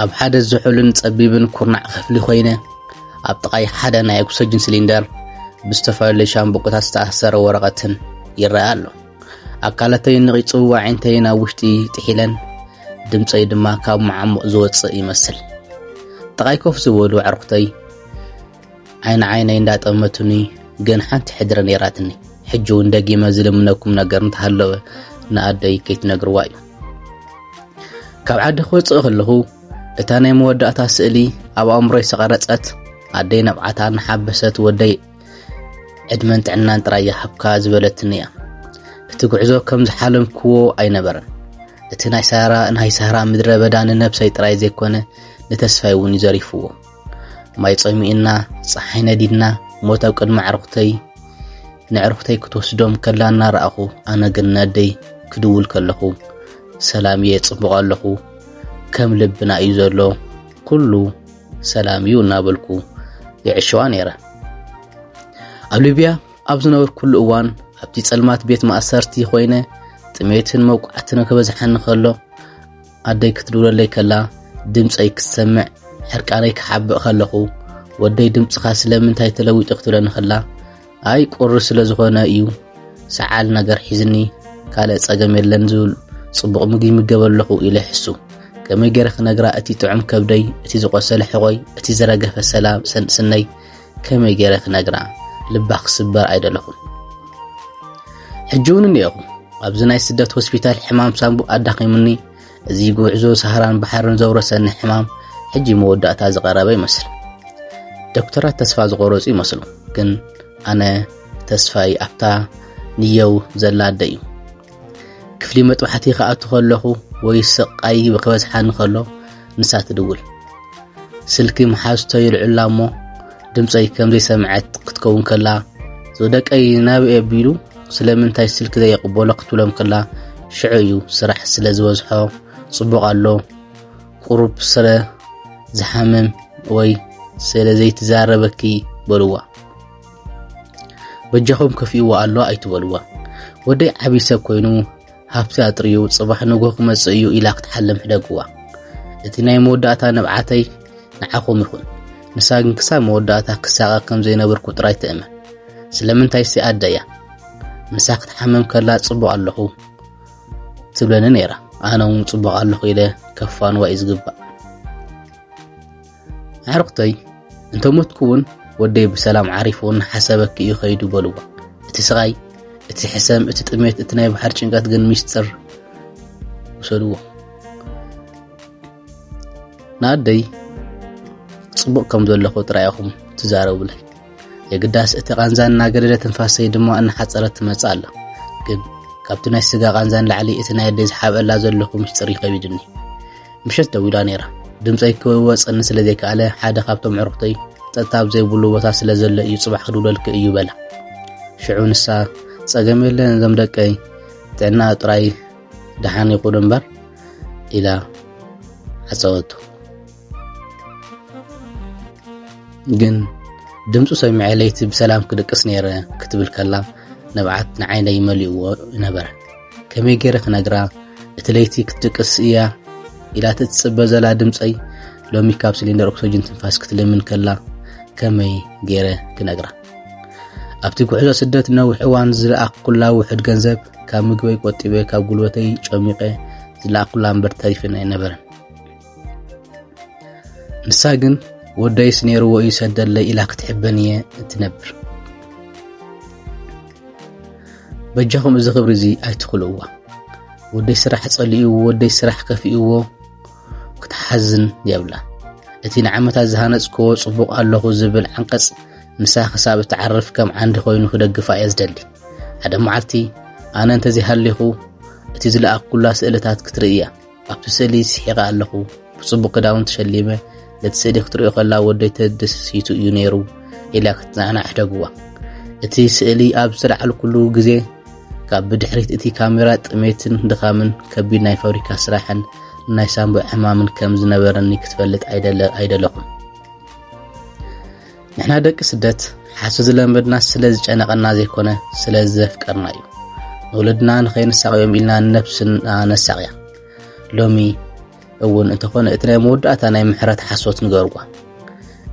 ኣብ ሓደ ዝሑልን ጸቢብን ኩርናዕ ክፍሊ ኮይነ ኣብ ጥቃይ ሓደ ናይ ኦክሲጅን ሲሊንደር ብዝተፈላለዩ ሻምብቆታት ዝተኣሰረ ወረቐትን ይረአ ኣሎ። ኣካላተይ ንቂጽዋ ዓይንተይ ናብ ውሽጢ ጥሒለን ድምፀይ ድማ ካብ መዓሙቕ ዝወፅእ ይመስል። ጥቃይ ኮፍ ዝበሉ ኣዕሩኽተይ ዓይነይ እንዳጠመቱኒ ግን ሓንቲ ሕድረ ነይራትኒ። ሕጂ እውን ደጊመ ዝልምነኩም ነገር እንተሃለወ ንኣደይ ከይትነግርዋ እዩ። ካብ ዓዲ ክወፅእ ከለኹ እታ ናይ መወዳእታ ስእሊ ኣብ ኣእምሮይ ዝተቐረጸት ኣደይ ነብዓታ ንሓበሰት ወደይ ዕድመን ጥዕናን ጥራይ ሃብካ ዝበለትኒ እያ። እቲ ጉዕዞ ከም ዝሓለምክዎ ኣይነበረን። እቲ ናይ ሳራ ምድረ በዳ ንነብሰይ ጥራይ ዘይኮነ ንተስፋይ እውን ይዘሪፍዎ። ማይ ጸሚእና ፀሓይ ነዲድና ሞት ኣብ ቅድሚ ንዕርኽተይ ክትወስዶም ከላና ረኣኹ። ኣነ ግን ነደይ ክድውል ከለኹ ሰላም እየ ጽቡቕ ኣለኹ ከም ልብና እዩ ዘሎ ኩሉ ሰላም እዩ እናበልኩ ይዕሽዋ ነይረ። ኣብ ሊብያ ኣብ ዝነበርኩ ኩሉ እዋን ኣብቲ ጸልማት ቤት ማእሰርቲ ኮይነ ጥሜትን መውቃዕትን ከበዝሓኒ ከሎ ኣደይ ክትድውለለይ ከላ ድምፀይ ክሰምዕ ሕርቃነይ ክሓብእ ከለኹ ወደይ ድምፅኻ ስለምንታይ ተለዊጡ ክትብለኒ ከላ ኣይ ቁሪ ስለ ዝኾነ እዩ ሰዓል ነገር ሒዝኒ ካልእ ጸገም የለን ዝብል ጽቡቕ ምግቢ ምገበለኹ ኢለ ይሕሱ። ከመይ ገይረ ክነግራ እቲ ጥዑም ከብደይ እቲ ዝቆሰለ ሕቆይ እቲ ዝረገፈ ሰላም ስነይ ከመይ ገይረ ክነግራ ልባ ክስበር ኣይደለኹን። ሕጂ እውን እኒአኹ ኣብዚ ናይ ስደት ሆስፒታል ሕማም ሳንቡ ኣዳኺሙኒ። እዚ ጉዕዞ ሰሃራን ባሕርን ዘውረሰኒ ሕማም ሕጂ መወዳእታ ዝቐረበ ይመስል። ዶክተራት ተስፋ ዝቆረጹ ይመስሉ ግን ኣነ ተስፋይ ኣብታ ንየው ዘላ ኣደይ እዩ። ክፍሊ መጥባሕቲ ከኣቱ ከለኹ ወይ ስቃይ ብክበዝሓኒ ከሎ ንሳ ትድውል። ስልኪ መሓዝቶ ይልዕላ እሞ ድምፀይ ከም ዘይሰምዐት ክትከውን ከላ ዝደቀይ ናብአ ቢሉ ስለምንታይ ስልኪ ዘይቅበሎ ክትብሎም ከላ ሽዑ እዩ ስራሕ ስለ ዝበዝሖ ጽቡቕ ኣሎ ቁሩብ ስለ ዝሓምም ወይ ስለ ዘይትዛረበኪ በልዋ። በጃኹም ከፊእዋ ኣሎ ኣይትበልዋ። ወደይ ዓብይ ሰብ ኮይኑ ሃብቲ ኣጥርዩ ጽባሕ ንጎ ክመጽእ እዩ ኢላ ክትሓልም ሕደግዋ። እቲ ናይ መወዳእታ ነብዓተይ ንዓኹም ይኹን። ንሳ ግን ክሳብ መወዳእታ ክሳቐ ከም ዘይነበርኩ ጥራይ ትእመን። ስለምንታይ ሲ ኣደያ ንሳ ክትሓመም ከላ ጽቡቕ ኣለኹ ትብለኒ ነይራ። ኣነ እውን ጽቡቕ ኣለኹ ኢለ ከፋንዋ እዩ ዝግባእ። ኣዕሩኽተይ እንተሞትኩ እውን ወደይ ብሰላም ዓሪፉን ሓሰበክ እዩ ኸይዱ በልዋ። እቲ ስቃይ እቲ ሕሰም እቲ ጥሜት እቲ ናይ ባሕር ጭንቀት ግን ሚስጥር ውሰድዎ። ንኣደይ ጽቡቕ ከም ዘለኹ ጥራይኹም ትዛረቡለይ። የግዳስ እቲ ቃንዛን እናገደደ ትንፋሰይ ድማ እናሓፀረት ትመጽእ ኣላ። ግን ካብቲ ናይ ስጋ ቃንዛን ላዕሊ እቲ ናይ ኣደይ ዝሓበላ ዘለኹ ሚስጥር ይኸቢድኒ። ምሸት ደው ኢላ ነይራ። ድምፀይ ክወፅኒ ስለ ዘይከኣለ ሓደ ካብቶም ዕሩኽተይ ጠጣብ ዘይብሉ ቦታ ስለ ዘሎ እዩ ጽባሕ ክድውለልክ እዩ በላ። ሽዑ ንሳ ጸገም የለን እዞም ደቀይ ጥዕና ጥራይ ደሓን ይኹን እምበር ኢላ ሓፀወቱ። ግን ድምፁ ሰሚዐ ለይቲ ብሰላም ክድቅስ ነይረ ክትብል ከላ ነብዓት ንዓይነይ መሊእዎ ነበረ። ከመይ ገይረ ክነግራ እቲ ለይቲ ክትድቅስ እያ ኢላ ትጽበ ዘላ ድምፀይ ሎሚ ካብ ሲሊንደር ኦክሲጅን ትንፋስ ክትልምን ከላ ከመይ ገይረ ክነግራ። ኣብቲ ጉዕዞ ስደት ነዊሕ እዋን ዝለኣኩላ ውሕድ ገንዘብ ካብ ምግበይ ቆጢበ ካብ ጉልበተይ ጨሚቐ ዝለኣኩላ እምበር ተሪፍና ኣይነበረን። ንሳ ግን ወደይስ ነይርዎ እዩ ሰደለይ ኢላ ክትሕበን እየ እትነብር። በጃኹም እዚ ክብሪ እዚ ኣይትኽልዋ። ወደይ ስራሕ ጸሊእዎ ወደይ ስራሕ ከፊእዎ ክትሓዝን የብላ። እቲ ንዓመታት ዝሃነጽክዎ ጽቡቕ ኣለኹ ዝብል ዓንቀጽ ንሳ ክሳብ እትዓርፍ ከም ዓንዲ ኮይኑ ክደግፋ እየ ዝደሊ። ሓደ መዓልቲ ኣነ እንተዘይሃሊኹ እቲ ዝለኣኩላ ስእልታት ክትርእያ። ኣብቲ ስእሊ ስሒቐ ኣለኹ ብጽቡቕ ክዳውን ተሸሊመ ነቲ ስእሊ ክትርእዮ ከላ ወደይ ተደሲቱ እዩ ነይሩ ኢላ ክትዛዕና ሕደግዋ። እቲ ስእሊ ኣብ ዝለዓልኩሉ ግዜ ካብ ብድሕሪት እቲ ካሜራ ጥሜትን ድኻምን ከቢድ ናይ ፋብሪካ ስራሕን ናይ ሳምቦ ሕማምን ከም ዝነበረኒ ክትፈልጥ ኣይደለኹም። ንሕና ደቂ ስደት ሓሶ ዝለመድና ስለ ዝጨነቐና ዘይኮነ ስለ ዘፍቀርና እዩ። ንወለድና ንኸይንሳቅዮም ኢልና ነፍስና ነሳቅያ። ሎሚ እውን እንተኾነ እቲ ናይ መወዳእታ ናይ ምሕረት ሓሶት ንገርዋ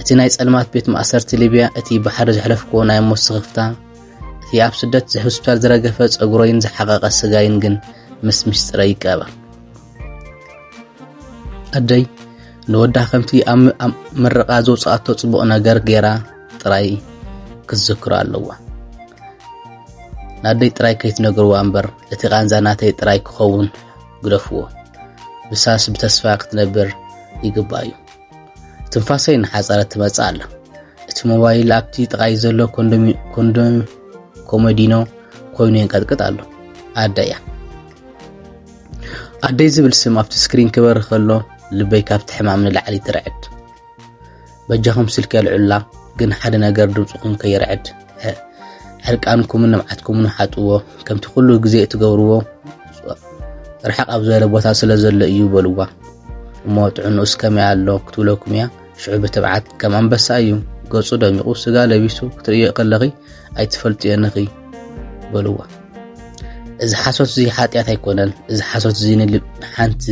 እቲ ናይ ጸልማት ቤት ማእሰርቲ ሊብያ እቲ ባሕሪ ዝሕለፍኮ ናይ ሞት ስኽፍታ እቲ ኣብ ስደት ሆስፒታል ዝረገፈ ጸጉሮይን ዝሓቐቐ ስጋይን ግን ምስ ምስጥረ ይቀባ ኣደይ ንወዳ ከምቲ ኣብ ምርቃ ዘውፅኣቶ ጽቡቕ ነገር ገይራ ጥራይ ክዝክሮ ኣለዋ ናደይ ጥራይ ከይትነግርዋ እምበር እቲ ቃንዛ ናተይ ጥራይ ክኸውን ግደፍዎ ብሳስ ብተስፋ ክትነብር ይግባእ እዩ ትንፋሰይ ንሓፀረት ትመጽእ ኣላ እቲ ሞባይል ኣብቲ ጥቃይ ዘሎ ኮሞዲኖ ኮይኑ ይንቀጥቅጥ ኣሎ ኣደያ ኣደይ ዝብል ስም ኣብቲ ስክሪን ክበር ከሎ ልበይ ካብቲ ሕማም ንላዕሊ ትርዕድ በጃኹም ስልክ ያልዑላ ግን ሓደ ነገር ድምፅኩም ከይርዕድ ሕርቃንኩም ንምዓትኩም ንሓጥዎ ከምቲ ኩሉ ግዜ እትገብርዎ ርሕቅ ኣብ ዝበለ ቦታ ስለ ዘሎ እዩ በልዋ እሞ ጥዕንኡስ ከመይ ኣሎ ክትብለኩም እያ ሽዑ ብትብዓት ከም አንበሳ እዩ ገጹ ደሚቁ ስጋ ለቢሱ ክትርእዮ ከለኺ ኣይትፈልጥየንኺ በልዋ እዚ ሓሶት እዚ ሓጢያት ኣይኮነን እዚ ሓሶት እዚ ንሓንቲ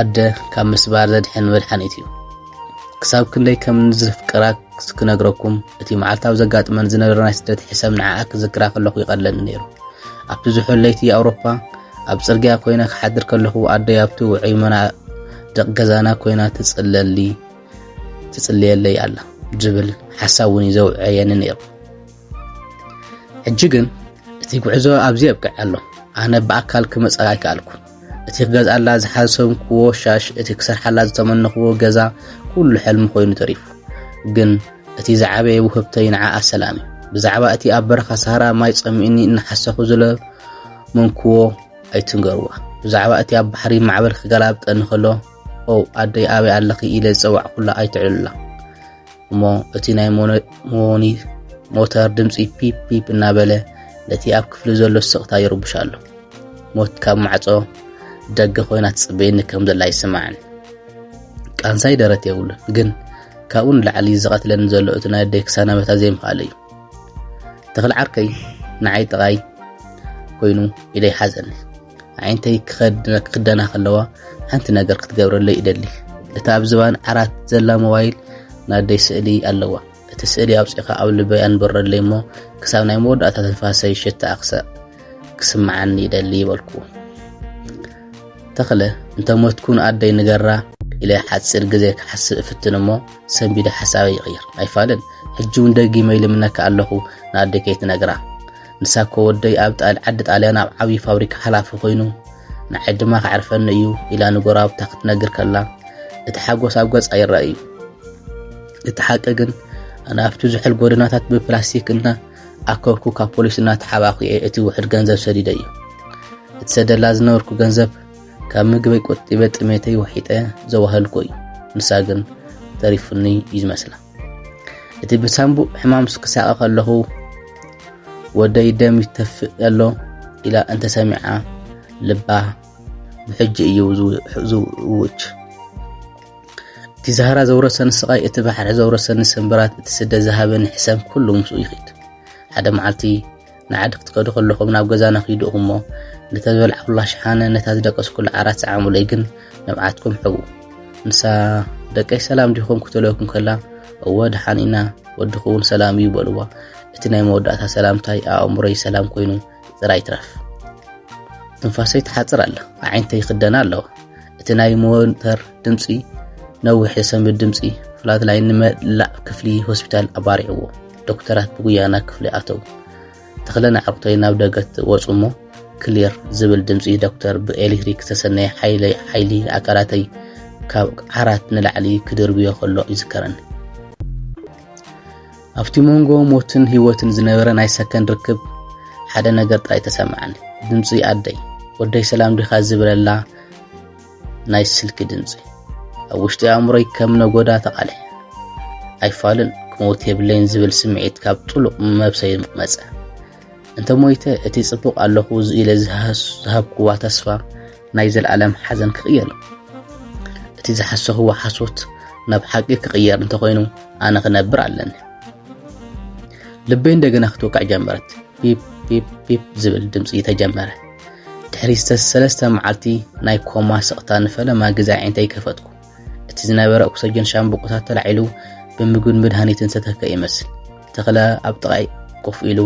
ኣደ ካብ ምስባር ዘድሕን መድሓኒት እዩ ክሳብ ክንደይ ከም ንዝፍቅራ ክነግረኩም እቲ መዓልታዊ ዘጋጥመን ዝነበረ ናይ ስደት ሕሳብ ንዓኣ ክዝክራ ከለኹ ይቀለኒ ነይሩ ኣብቲ ዝሑለይቲ ኣውሮፓ ኣብ ጽርግያ ኮይና ክሓድር ከለኹ ኣደይ ኣብቲ ውዑይ መናድቕ ገዛና ኮይና ትጽልየለይ ኣላ ዝብል ሓሳብ እውን ይዘውዐየኒ ነይሩ ሕጂ ግን እቲ ጉዕዞ ኣብዚ ይብቅዕ ኣሎ ኣነ ብኣካል ክመጽእ ኣይከኣልኩ እቲ ክገዝኣላ ዝሓሰብክዎ ሻሽ እቲ ክሰርሓላ ዝተመነኽዎ ገዛ ኩሉ ሕልሚ ኮይኑ ተሪፉ ግን እቲ ዝዓበየ ውህብተይ ንዓኣ ሰላም እዩ ብዛዕባ እቲ ኣብ በረኻ ሳሃራ ማይ ጸሚእኒ እናሓሰኹ መንክዎ ኣይትንገርዋ ብዛዕባ እቲ ኣብ ባሕሪ ማዕበል ክገላብጠኒ ከሎ ኣደይ ኣበይ ኣለኺ ኢለ ዝፀዋዕ ኩላ ኣይትዕልላ እሞ እቲ ናይ ሞተር ድምፂ ፒፕ ፒፕ እናበለ ነቲ ኣብ ክፍሊ ዘሎ ስቕታ ይርብሻሎ ሞት ካብ ማዕጾ ደገ ኮይና ትጽበየኒ ከም ዘላ ይስማዓኒ ቃንሳይ ደረት የብሉን ግን ካብኡን ላዕሊ ዝቐትለኒ ዘሎ እቲ ናይ ኣደይ ክሳናበታ ዘይምኽኣል እዩ ተኽሊ ዓርከይ ንዓይ ጥቓይ ኮይኑ ኢደይ ሓዘኒ ዓይንተይ ክኽደና ከለዋ ሓንቲ ነገር ክትገብረለይ ይደሊ እታ ኣብ ዝባን ዓራት ዘላ ሞባይል ናደይ ስእሊ ኣለዋ እቲ ስእሊ ኣውፂኻ ኣብ ልበይ ኣንበረለይ እሞ ክሳብ ናይ መወዳእታ ተንፋሰይ ሽታ ኣክሳእ ክስምዓኒ ይደሊ ይበልኩ ተኽለ እንተሞትኩን ኣደይ ንገራ ኢለ ሓፂር ግዜ ክሓስብ እፍትን እሞ ሰንቢደ ሓሳበይ ይቕይር ኣይፋልን ሕጂ እውን ደጊመ ይልምነካ ኣለኹ ንኣደይ ከይትነግራ ንሳኮ ወደይ ኣብ ዓዲ ጣልያን ኣብ ዓብይ ፋብሪካ ሓላፊ ኮይኑ ንዓይ ድማ ክዓርፈኒ እዩ ኢላ ንጎራብታ ክትነግር ከላ እቲ ሓጎስ ኣብ ገጻ ይረአ እዩ እቲ ሓቂ ግን ኣነ ኣብቲ ዝሕል ጎደናታት ብፕላስቲክ እና ኣከብኩ ካብ ፖሊስ እናተሓባኺየ እቲ ውሕድ ገንዘብ ሰዲደ እዩ እቲ ሰደላ ዝነበርኩ ገንዘብ ካብ ምግበይ ቆጢበ ጥሜተይ ወሒጠ ዘዋህልኮ እዩ ንሳ ግን ተሪፉኒ እዩ ዝመስላ እቲ ብሳንቡእ ሕማም ክሳቐ ከለኹ ወደይ ደም ይተፍእ ኣሎ ኢላ እንተ ሰሚዓ ልባ ብሕጂ እዩ ዝውች እቲ ዛህራ ዘውረሰኒ ስቃይ እቲ ባሕሪ ዘውረሰኒ ስንብራት እቲ ስደት ዝሃበኒ ሕሰም ኩሉ ምስኡ ይኽድ ሓደ መዓልቲ ንዓዲ ክትከዱ ከለኹም ናብ ገዛና ኺዱ እሞ ነተዝበልዓኹላ ሸሓነ ነታ ዝደቀስኩላ ዓራት ሰዓሙለይ ግን ነብዓትኩም ሕቡ ንሳ ደቀይ ሰላም ዲኹም ክትለኩም ከላ እወ ድሓኒና ወድኹውን ሰላም እዩ በልዋ እቲ ናይ መወዳእታ ሰላምታይ ኣእምሮይ ሰላም ኮይኑ ጥራይ ትረፍ ትንፋሰይ ተሓፅር ኣላ ዓይንተይ ይኽደና ኣለዋ እቲ ናይ ሞተር ድምፂ ነዊሕ የሰንብድ ድምፂ ፍላት ላይ ንመላእ ክፍሊ ሆስፒታል ኣባሪዕዎ ዶክተራት ብጉያና ክፍሊ ኣተው ተኽለና ዓርቅተይ ናብ ደገት ወፁ እሞ ክሊር ዝብል ድምፂ ዶክተር ብኤሌክትሪክ ዝተሰነየ ሓይሊ ኣካላተይ ካብ ዓራት ንላዕሊ ክድርብዮ ከሎ ይዝከረኒ ኣብቲ መንጎ ሞትን ህይወትን ዝነበረ ናይ ሰከንድ ርክብ ሓደ ነገር ጥራይ ተሰማዓኒ ድምፂ ኣደይ ወደይ ሰላም ዲኻ ዝብለላ ናይ ስልኪ ድምፂ ኣብ ውሽጢ ኣእምሮይ ከም ነጎዳ ተቃልሕ ኣይፋልን ክሞት የብለይን ዝብል ስምዒት ካብ ጥሉቕ መብሰይ መፀ እንተ ሞይተ እቲ ጽቡቕ ኣለኹ ኢለ ዝሃብኩዋ ተስፋ ናይ ዘለዓለም ሓዘን ክቕየር እቲ ዝሓሰኽዎ ሓሶት ናብ ሓቂ ክቕየር እንተኮይኑ ኣነ ክነብር ኣለኒ ልበይ እንደገና ክትወቃዕ ጀመረት ፒፕ ፒፕ ፒፕ ዝብል ድምፂ ተጀመረ ድሕሪስተ ሰለስተ መዓልቲ ናይ ኮማ ስቕታ ንፈለማ ግዛ ዓይንተይ ከፈትኩ እቲ ዝነበረ ኦክሲጅን ሻምብቆታት ተላዒሉ ብምግብን መድሃኒትን ዝተተከ ይመስል ተኽለ ኣብ ጥቃይ ኮፍ ኢሉ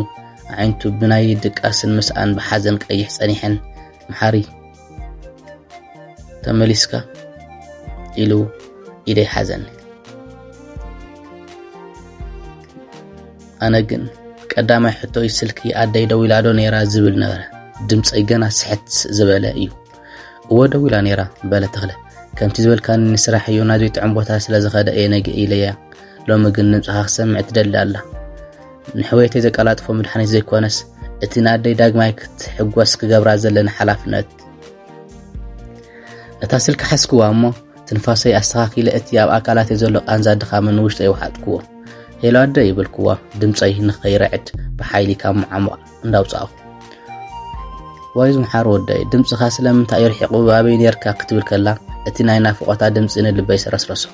ዓይንቱ ብናይ ድቃስን ምስኣን ብሓዘን ቀይሕ ጸኒሐን መሓሪ ተመሊስካ ኢሉ ኢደይ ሓዘን ኣነ ግን ቀዳማይ ሕቶይ ስልኪ ኣደይ ደው ኢላ ዶ ነይራ ዝብል ነበረ ድምፀይ ገና ስሕት ዝበለ እዩ እወ ደው ኢላ ነይራ በለ ተኽለ ከምቲ ዝበልካኒ ንስራሕ እዩ ናዙይ ጥዕም ቦታ ስለ ዝኸደ እየ ነገ ኢለያ ሎሚ ግን ንምፅኻ ክሰምዕ ትደሊ ኣላ ንሕወይተይ ዘቀላጥፎ መድሓኒት ዘይኮነስ እቲ ንኣደይ ዳግማይ ክትሕጓስ ክገብራ ዘለና ሓላፍነት ነታ ስልኪ ሓስክዋ እሞ ትንፋሰይ ኣስተኻኺለ እቲ ኣብ ኣካላተይ ዘሎ ቃንዛ ድኻምን ውሽጠይ ወሓጥክዎ ሄሎ ኣደይ ይብልክዋ ድምፀይ ንኸይረዕድ ብሓይሊ ካብ መዓሙቕ እንዳውፃእኹ ዋይዝ መሓር ወደይ ድምፅኻ ስለምንታይ ይርሒቑ ኣበይ ነርካ ክትብል ከላ እቲ ናይ ናፍቆታ ድምፂ ንልበይ ሰረስረሶ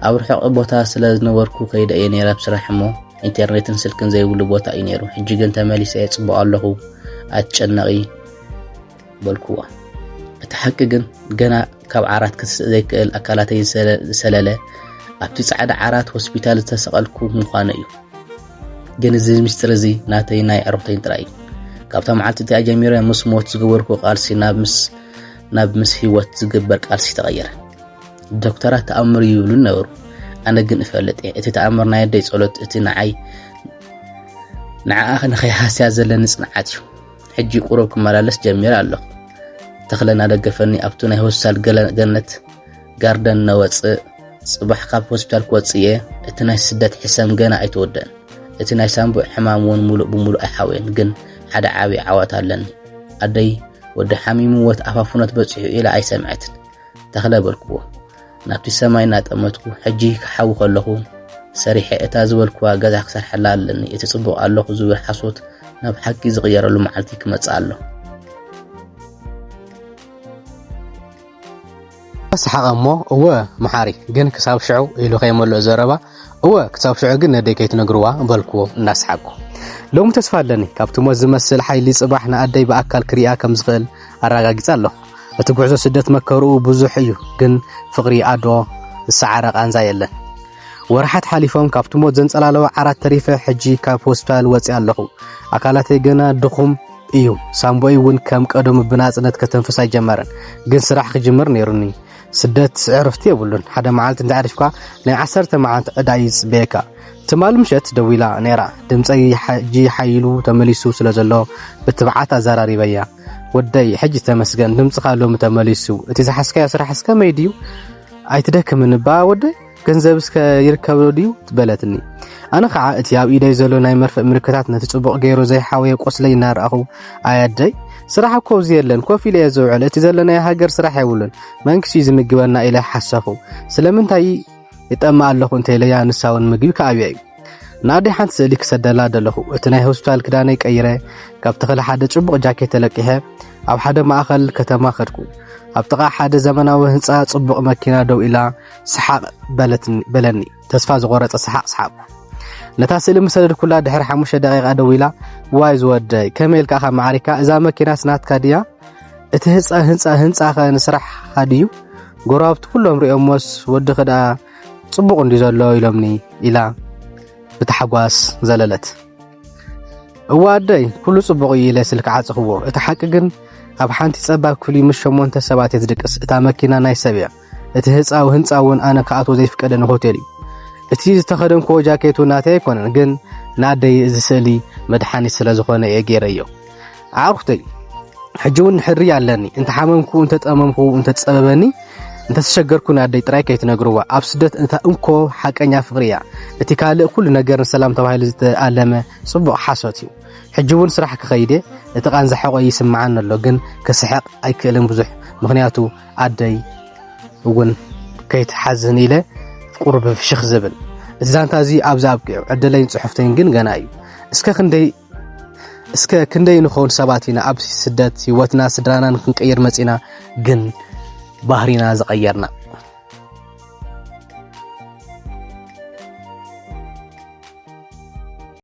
ኣብ ርሑቕ ቦታ ስለ ዝነበርኩ ከይደ እየ ነይረ ብስራሕ እሞ ኢንተርኔትን ስልክን ዘይብሉ ቦታ እዩ ነይሩ ሕጂ ግን ተመሊሰ ጽቡቕ ኣለኹ ኣትጨነቒ በልክዋ እቲ ሓቂ ግን ገና ካብ ዓራት ክትስእ ዘይክእል ኣካላተይ ዝሰለለ ኣብቲ ጻዕዳ ዓራት ሆስፒታል ዝተሰቐልኩ ምዃኑ እዩ ግን እዚ ምስጢር እዚ ናተይ ናይ ዕሩኽተይን ጥራይ እዩ ካብታ መዓልቲ እቲኣ ጀሚረ ምስ ሞት ዝገበርኩ ቃልሲ ናብ ምስ ህይወት ዝግበር ቃልሲ ተቐየረ ዶክተራት ተኣምር ይብሉ ነበሩ ኣነ ግን እፈልጥ እቲ ተኣምር ናይ ኣደይ ጸሎት እቲ ንዓይ ንዓኣ ንኸይሓስያ ዘለኒ ጽንዓት እዩ ሕጂ ቁሩብ ክመላለስ ጀሚረ ኣለኹ ተኽለና ደገፈኒ ኣብቱ ናይ ሆስፒታል ገነት ጋርደን ነወፅእ ጽባሕ ካብ ሆስፒታል ክወፅእ እቲ ናይ ስደት ሕሰም ገና ኣይተወደአን እቲ ናይ ሳምቡዕ ሕማም እውን ሙሉእ ብሙሉእ ኣይሓወየን ግን ሓደ ዓቢ ዓወት ኣለኒ ኣደይ ወዲ ሓሚሙ ወት ኣፋፉነት በፂሑ ኢላ ኣይሰምዐትን ተኽለ በልክዎ ናብቲ ሰማይ እናጠመትኩ ሕጂ ክሓዊ ከለኹ ሰሪሐ እታ ዝበልክዋ ገዛ ክሰርሐላ ኣለኒ እቲ ጽቡቕ ኣለኹ ዝብል ሓሶት ናብ ሓቂ ዝቕየረሉ መዓልቲ ክመጽእ ኣሎ صحق أمه هو محاري جن كساب شعو إلو خيم ولا زربا هو كساب شعو جن ندي كيت نجروا بالكو الناس حقه لو متسفلني كابتن موزم مسل حي اللي صباحنا أدي بأكل كريا كم زغل الرجاء جزاله أتقعد سدت مكرو بزحيو جن فقري أدو السعر عن زايله ورحت حليفهم كابتن موزن سلالو عرات تريفه حجي كابوستال وزي الله أكلته جنا دخم إيو سامبوي ون كم قدم بناس نتكتنفس جمرن جن سرح جمر نيرني سدت عرفتي يقولون حدا معلت انت عارفك لين عسرت معانت ادايز بيكا تمال مشت دويلا نيرا دمصي حجي حيلو تمليسو سلازلو بتبعات زراري بيا ودي حجي تمسجن دمص خالو متمليسو انت زحسكا سرح حسكا ميديو ايتدكم نبا ودي ገንዘብስከ ይርከብሎ ዲዩ ትበለትኒ ኣነ ከዓ እቲ ኣብ ኢደይ ዘሎ ናይ መርፍእ ምልክታት ነቲ ጽቡቕ ገይሮ ዘይሓወየ ቆስለይ እናርኣኹ ኣያደይ ስራሕ እኮ እዚ የለን ኮፍ ኢለ ዝውዕል እቲ ዘለና ሃገር ስራሕ ይውልን መንግስቲ ዝምግበና ኢለ ሓሰኹ ስለምንታይ ይጠማ ኣለኹ እንተይለያ ንሳውን ምግቢ ከኣብያ እዩ ናዲ ሓንት ስእሊ ክሰደላ ደለኹ እቲ ናይ ሆስፒታል ክዳነይ ቀይረ ካብ ተኽለ ሓደ ጽቡቕ ጃኬት ተለቂሐ ኣብ ሓደ ማእኸል ከተማ ኸድኩ ኣብ ጥቓ ሓደ ዘመናዊ ህንጻ ጽቡቕ መኪና ደው ኢላ ሰሓቕ በለኒ ተስፋ ዝቆረጸ ሰሓቕ ነታ ስእሊ መሰደድ ኩላ ድሕሪ 5 ደቂቃ ደው ኢላ ዋይ ዝወደይ ከመልካ ማዕሪካ እዛ መኪና ስናትካ ድያ እቲ ህንጻ ንስራሕ ሃድዩ ጎራብት ኩሎም ሪኦሞስ ወዲ ኸዳ ጽቡቕ እንዲ ዘሎ ኢሎምኒ ኢላ ብተሓጓስ ዘለለት እዋደይ ኩሉ ጽቡቕ ኢለ ስልክ ዓጽኽዎ እቲ ሓቂ ግን ኣብ ሓንቲ ጸባብ ክፍሊ ምስ 8 ሰባት ዝድቅስ እታ መኪና ናይ ሰብያ እቲ ህንጻውን ኣነ ከኣቶ ዘይፍቀደን ሆቴል እዩ እቲ ዝተኸደንኮ ጃኬቱ ናተይ ኣይኮነን ግን ናደይ እዚ ስእሊ መድሓኒት ስለ ዝኾነ የገይረዮ ዓርኽተይ ሕጂውን ሕሪ ኣለኒ እንተ ሓመምኩ እንተ ጠመምኩ እንተ ጸበበኒ እንተ ተሸገርኩ ናደይ ጥራይ ከይትነግሩዋ ኣብ ስደት እንታ እንኮ ሓቀኛ ፍቅሪያ እቲ ካልእ ኩሉ ነገር ሰላም ተባሂሉ ዝተኣለመ ጽቡቕ ሓሶት እዩ ሕጂውን ስራሕ ክኸይደ እቲ ቃንዛ ሕቆይ ይስምዓን ኣሎ ግን ከስሕቕ ኣይክእልን ብዙሕ ምክንያቱ ኣደይ እውን ከይትሓዝን ኢለ ቁርብ ፍሽኽ ዝብል እዚ ዛንታ እዚ ኣብዛ ኣብቅዑ ዕድለይ ጽሑፍተይን ግን ገና እዩ እስከ ክንደይ ንኾን ሰባት ኢና ኣብ ስደት ህይወትና ስድራና ክንቀይር መጺና ግን ባህሪና ዝቀየርና